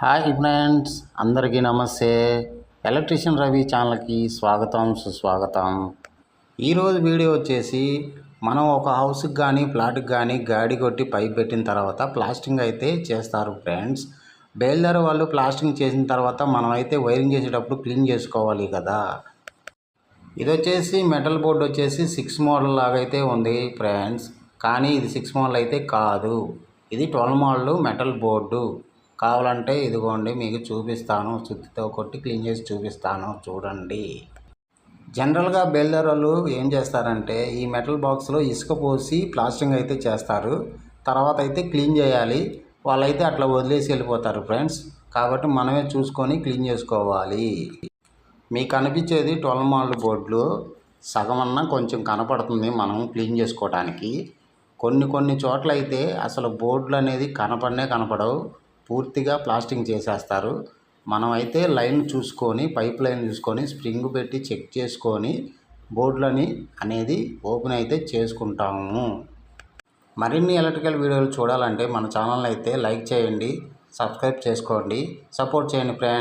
Hi friends, అందరికీ నమస్తే. Electrician Ravi ఛానల్కి స్వాగతం, సుస్వాగతం. ఈరోజు వీడియో వచ్చేసి మనం ఒక హౌస్కి కానీ ప్లాట్కి కానీ గాడి కొట్టి పైప్ పెట్టిన తర్వాత ప్లాస్టింగ్ అయితే చేస్తారు ఫ్రెండ్స్. బేల్దారు వాళ్ళు ప్లాస్టింగ్ చేసిన తర్వాత మనం అయితే వైరింగ్ చేసేటప్పుడు క్లీన్ చేసుకోవాలి కదా. ఇది వచ్చేసి మెటల్ బోర్డు వచ్చేసి 6 మోడల్ లాగా అయితే ఉంది ఫ్రెండ్స్. కానీ ఇది 6 మోడల్ అయితే కాదు, ఇది 12 మోడల్ మెటల్ బోర్డు. కావాలంటే ఇదిగోండి మీకు చూపిస్తాను, సుత్తితో కొట్టి క్లీన్ చేసి చూపిస్తాను చూడండి. జనరల్గా బేల్దార్ వాళ్ళు ఏం చేస్తారంటే ఈ మెటల్ బాక్స్లో ఇసుక పోసి ప్లాస్టింగ్ అయితే చేస్తారు, తర్వాత అయితే క్లీన్ చేయాలి. వాళ్ళైతే అట్లా వదిలేసి వెళ్ళిపోతారు ఫ్రెండ్స్. కాబట్టి మనమే చూసుకొని క్లీన్ చేసుకోవాలి. మీకు కనిపించేది 12 మోడల్ బోర్డులు సగమన్నా కొంచెం కనపడుతుంది మనం క్లీన్ చేసుకోవడానికి. కొన్ని చోట్ల అయితే అసలు బోర్డులు అనేది కనపడవు, పూర్తిగా ప్లాస్టింగ్ చేసేస్తారు. మనం అయితే లైన్ చూసుకొని, పైప్ లైన్ చూసుకొని, స్ప్రింగ్ పెట్టి చెక్ చేసుకొని బోర్డులని అనేది ఓపెన్ అయితే చేసుకుంటాము. మరిన్ని ఎలక్ట్రికల్ వీడియోలు చూడాలంటే మన ఛానల్ అయితే లైక్ చేయండి, సబ్స్క్రైబ్ చేసుకోండి, సపోర్ట్ చేయండి ఫ్రెండ్స్.